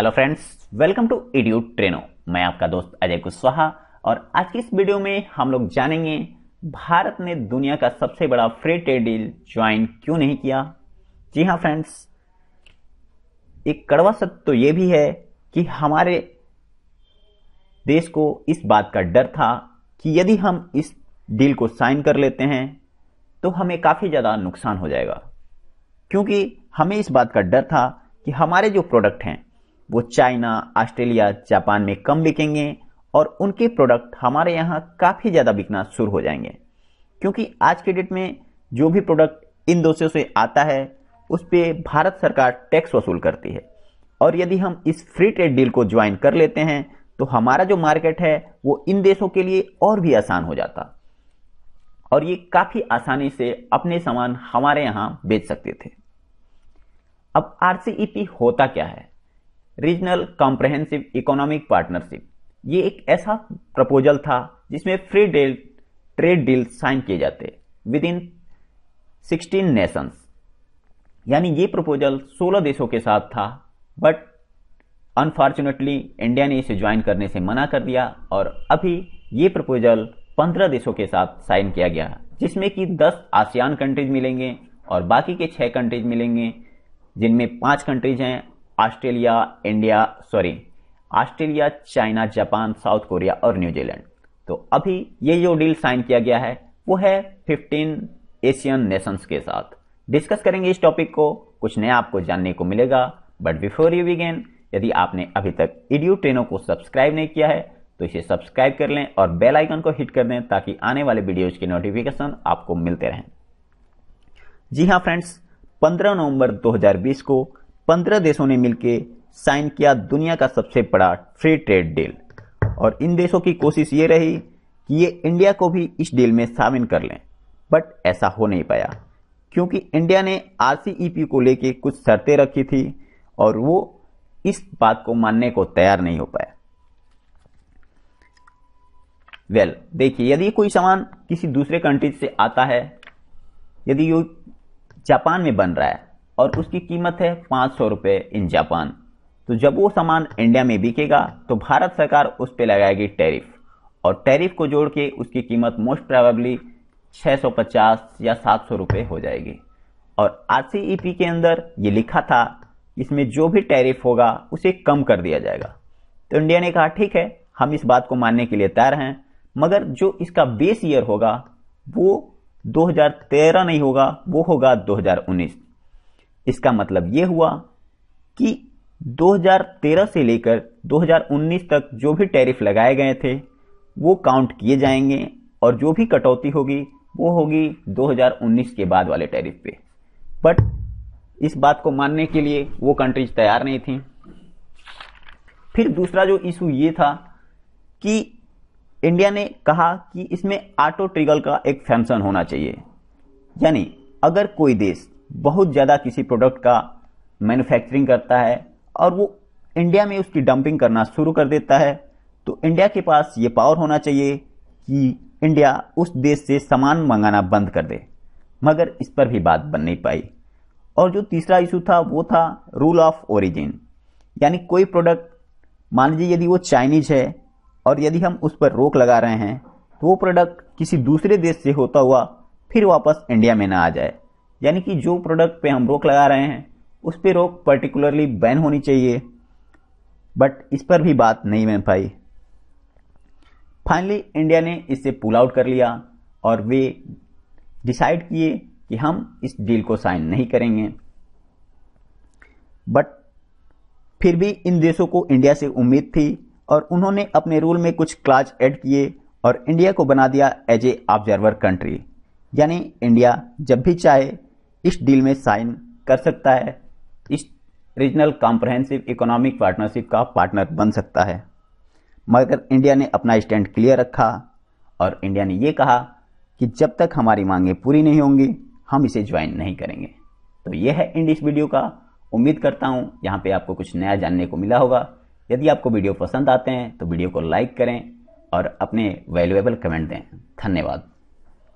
Hello friends, welcome to एड्यू ट्रेनो। मैं आपका दोस्त अजय कुशवाहा और आज की इस वीडियो में हम लोग जानेंगे भारत ने दुनिया का सबसे बड़ा फ्री ट्रेड डील ज्वाइन क्यों नहीं किया। जी हाँ फ्रेंड्स, एक कड़वा सत्य तो ये भी है कि हमारे देश को इस बात का डर था कि यदि हम इस डील को साइन कर लेते हैं तो हमें काफी ज्यादा नुकसान हो जाएगा, क्योंकि हमें इस बात का डर था कि हमारे जो प्रोडक्ट हैं वो चाइना, ऑस्ट्रेलिया, जापान में कम बिकेंगे और उनके प्रोडक्ट हमारे यहाँ काफी ज्यादा बिकना शुरू हो जाएंगे, क्योंकि आज के डेट में जो भी प्रोडक्ट इन देशों से आता है उस पे भारत सरकार टैक्स वसूल करती है। और यदि हम इस फ्री ट्रेड डील को ज्वाइन कर लेते हैं तो हमारा जो मार्केट है वो इन देशों के लिए और भी आसान हो जाता और ये काफी आसानी से अपने सामान हमारे यहां बेच सकते थे। अब आरसीईपी होता क्या है? Regional comprehensive economic partnership. ये एक ऐसा प्रपोजल था जिसमें फ्री ट्रेड डील साइन किए जाते विद इन 16 नेशंस। यानी ये प्रपोजल 16 देशों के साथ था, बट अनफॉर्चुनेटली इंडिया ने इसे ज्वाइन करने से मना कर दिया और अभी ये प्रपोजल 15 देशों के साथ साइन किया गया, जिसमें कि 10 आसियान कंट्रीज मिलेंगे और बाकी के 6 कंट्रीज मिलेंगे, जिनमें 5 कंट्रीज हैं Australia, China, Japan, south Korea और न्यूजीलैंड। तो अभी ये जो डील साइन किया गया है वो है 15 एशियन नेशंस के साथ। डिस्कस करेंगे इस टॉपिक को, कुछ नया आपको जानने को मिलेगा। बट बिफोर यू बिगिन, यदि आपने अभी तक एड्यू ट्रेनो को सब्सक्राइब नहीं किया है तो इसे सब्सक्राइब कर लें और बेल आइकन को हिट कर दें ताकि आने वाले वीडियोज के नोटिफिकेशन आपको मिलते रहें। जी हाँ फ्रेंड्स, 15 नवंबर 2020 को 15 देशों ने मिलकर साइन किया दुनिया का सबसे बड़ा फ्री ट्रेड डील और इन देशों की कोशिश ये रही कि ये इंडिया को भी इस डील में शामिल कर लें, बट ऐसा हो नहीं पाया क्योंकि इंडिया ने आरसीईपी को लेके कुछ शर्तें रखी थी और वो इस बात को मानने को तैयार नहीं हो पाया। देखिए, यदि कोई सामान किसी दूसरे कंट्री से आता है, यदि ये जापान में बन रहा है और उसकी कीमत है 500 रुपए इन जापान, तो जब वो सामान इंडिया में बिकेगा तो भारत सरकार उस पर लगाएगी टैरिफ और टैरिफ को जोड़ के उसकी कीमत मोस्ट प्रोबेबली 650 या 700 रुपए हो जाएगी। और आरसीईपी के अंदर ये लिखा था इसमें जो भी टैरिफ होगा उसे कम कर दिया जाएगा। तो इंडिया ने कहा ठीक है, हम इस बात को मानने के लिए तैयार हैं, मगर जो इसका बेस ईयर होगा वो 2013 नहीं होगा, वो होगा 2019। इसका मतलब ये हुआ कि 2013 से लेकर 2019 तक जो भी टैरिफ लगाए गए थे वो काउंट किए जाएंगे और जो भी कटौती होगी वो होगी 2019 के बाद वाले टैरिफ पे। बट इस बात को मानने के लिए वो कंट्रीज तैयार नहीं थी। फिर दूसरा जो इशू ये था कि इंडिया ने कहा कि इसमें ऑटो ट्रिगल का एक फंक्शन होना चाहिए, यानी अगर कोई देश बहुत ज्यादा किसी प्रोडक्ट का मैन्युफैक्चरिंग करता है और वो इंडिया में उसकी डंपिंग करना शुरू कर देता है तो इंडिया के पास ये पावर होना चाहिए कि इंडिया उस देश से सामान मंगाना बंद कर दे, मगर इस पर भी बात बन नहीं पाई। और जो तीसरा इशू था वो था रूल ऑफ ओरिजिन, यानी कोई प्रोडक्ट, मान लीजिए यदि वो चाइनीज है और यदि हम उस पर रोक लगा रहे हैं तो वो प्रोडक्ट किसी दूसरे देश से होता हुआ फिर वापस इंडिया में ना आ जाए, यानी कि जो प्रोडक्ट पे हम रोक लगा रहे हैं उस पे रोक पर्टिकुलरली बैन होनी चाहिए। बट इस पर भी बात नहीं बन पाई। फाइनली इंडिया ने इससे पुल आउट कर लिया और वे डिसाइड किए कि हम इस डील को साइन नहीं करेंगे। बट फिर भी इन देशों को इंडिया से उम्मीद थी और उन्होंने अपने रूल में कुछ क्लॉज ऐड किए और इंडिया को बना दिया एज ए ऑब्जर्वर कंट्री, यानी इंडिया जब भी चाहे इस डील में साइन कर सकता है, इस रीजनल कॉम्प्रहेंसिव इकोनॉमिक पार्टनरशिप का पार्टनर बन सकता है। मगर इंडिया ने अपना स्टैंड क्लियर रखा और इंडिया ने यह कहा कि जब तक हमारी मांगें पूरी नहीं होंगी हम इसे ज्वाइन नहीं करेंगे। तो यह है एंड इस वीडियो का। उम्मीद करता हूं यहां पे आपको कुछ नया जानने को मिला होगा। यदि आपको वीडियो पसंद आते हैं तो वीडियो को लाइक करें और अपने वैल्यूएबल कमेंट दें। धन्यवाद।